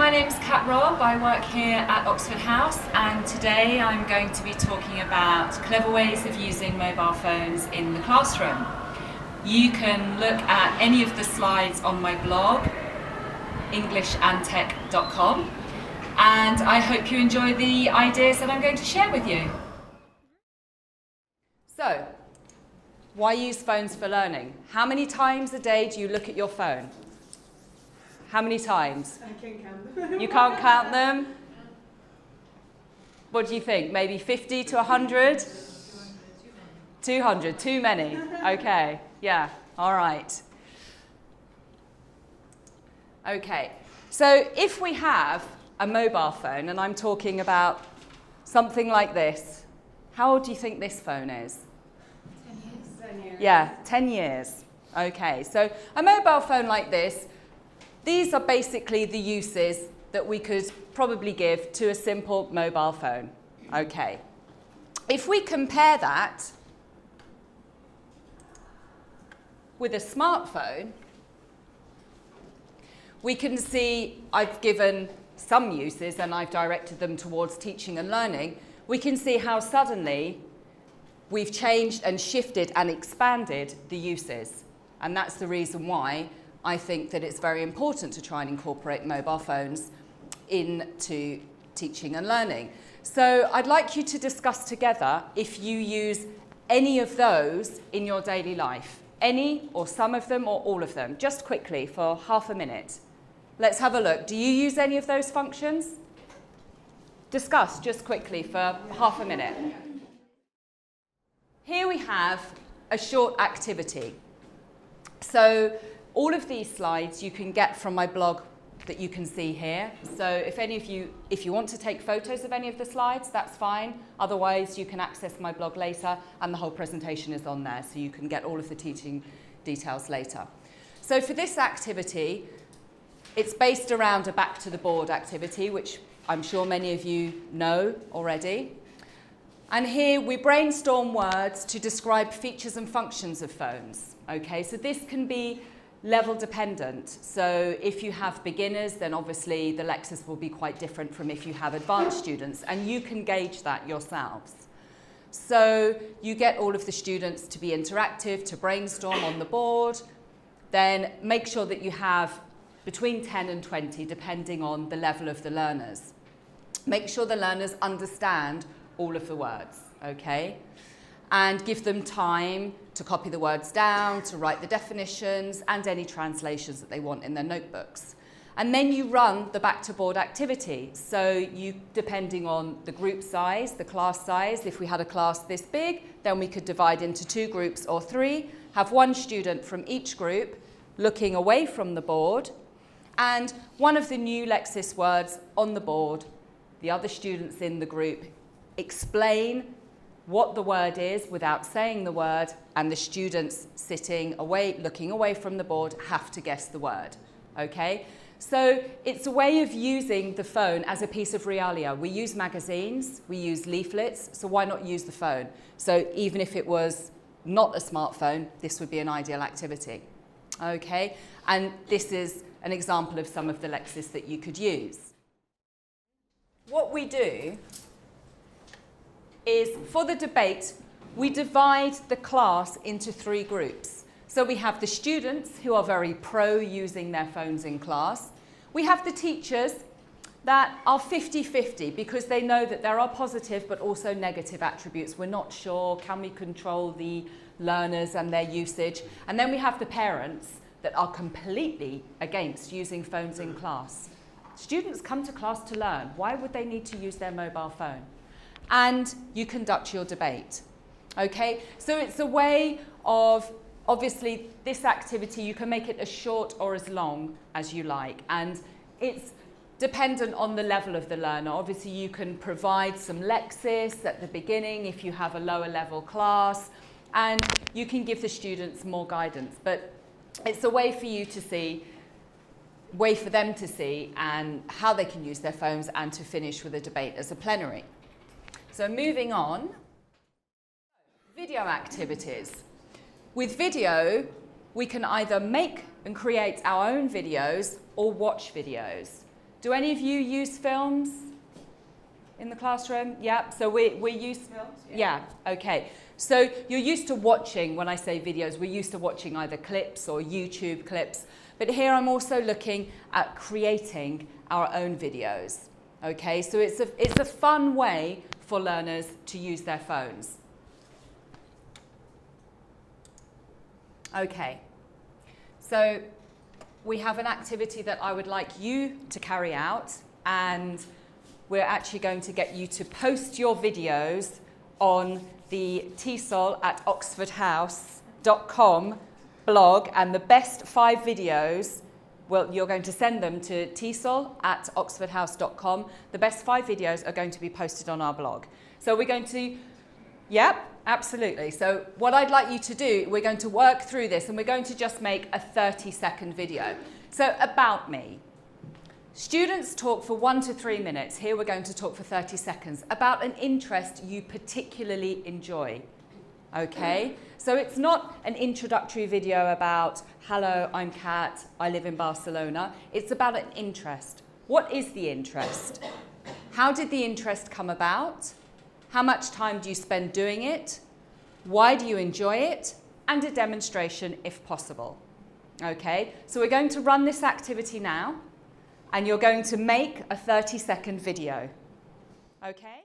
my name's Kat Robb. I work here at Oxford House, and today I'm going to be talking about clever ways of using mobile phones in the classroom. You can look at any of the slides on my blog, englishandtech.com, and I hope you enjoy the ideas that I'm going to share with you. So, why use phones for learning? How many times a day do you look at your phone? How many times? I can't count them. You can't count them? What do you think? Maybe 50 to 100? 200, too many. Okay, yeah, all right. Okay, so if we have a mobile phone, and I'm talking about something like this, how old do you think this phone is? 10 years. 10 years. Yeah, 10 years. Okay, so a mobile phone like this, these are basically the uses that we could probably give to a simple mobile phone. Okay. If we compare that with a smartphone, we can see I've given some uses and I've directed them towards teaching and learning. We can see how suddenly we've changed and shifted and expanded the uses. And that's the reason why I think that it's very important to try and incorporate mobile phones into teaching and learning. So I'd like you to discuss together if you use any of those in your daily life. Any or some of them or all of them. Just quickly for half a minute. Let's have a look. Do you use any of those functions? Discuss just quickly for half a minute. Here we have a short activity. So all of these slides you can get from my blog that you can see here. So if you want to take photos of any of the slides, that's fine. Otherwise, you can access my blog later, and the whole presentation is on there, so you can get all of the teaching details later. So for this activity, it's based around a back to the board activity, which I'm sure many of you know already. And here we brainstorm words to describe features and functions of phones. Okay, so this can be level dependent. So if you have beginners, then obviously the Lexis will be quite different from if you have advanced students, and you can gauge that yourselves. So you get all of the students to be interactive, to brainstorm on the board, then make sure that you have between 10 and 20, depending on the level of the learners. Make sure the learners understand all of the words, okay? And give them time to copy the words down, to write the definitions, and any translations that they want in their notebooks. And then you run the back to board activity. So you, depending on the group size, the class size, if we had a class this big, then we could divide into 2 groups or 3, have 1 student from each group looking away from the board, and one of the new Lexis words on the board, the other students in the group explain what the word is without saying the word, and the students sitting away, looking away from the board, have to guess the word, okay? So it's a way of using the phone as a piece of realia. We use magazines, we use leaflets, so why not use the phone? So even if it was not a smartphone, this would be an ideal activity, okay? And this is an example of some of the Lexis that you could use. What we do is, for the debate, we divide the class into 3 groups. So we have the students who are very pro using their phones in class. We have the teachers that are 50-50 because they know that there are positive but also negative attributes. We're not sure, can we control the learners and their usage? And then we have the parents that are completely against using phones in class. Students come to class to learn. Why would they need to use their mobile phone? And you conduct your debate, okay? So it's a way of, obviously, this activity, you can make it as short or as long as you like, and it's dependent on the level of the learner. Obviously, you can provide some Lexis at the beginning if you have a lower level class, and you can give the students more guidance, but it's a way for you to see, way for them to see and how they can use their phones, and to finish with a debate as a plenary. So moving on, video activities. With video, we can either make and create our own videos or watch videos. Do any of you use films in the classroom? Yeah, so we use films? Yeah, okay. So you're used to watching, when I say videos, we're used to watching either clips or YouTube clips. But here I'm also looking at creating our own videos. Okay, so it's a fun way for learners to use their phones. Okay, so we have an activity that I would like you to carry out, and we're actually going to get you to post your videos on the TESOL at oxfordhouse.com blog, and the best 5 videos, well, you're going to send them to TESOL at oxfordhouse.com. The best 5 videos are going to be posted on our blog. So we're going to, yep, absolutely. So what I'd like you to do, we're going to work through this, and we're going to just make a 30-second video. So about me. Students talk for 1 to 3 minutes. Here we're going to talk for 30 seconds about an interest you particularly enjoy. Okay? So it's not an introductory video about, hello, I'm Kat, I live in Barcelona. It's about an interest. What is the interest? How did the interest come about? How much time do you spend doing it? Why do you enjoy it? And a demonstration if possible. Okay? So we're going to run this activity now, and you're going to make a 30-second video. Okay?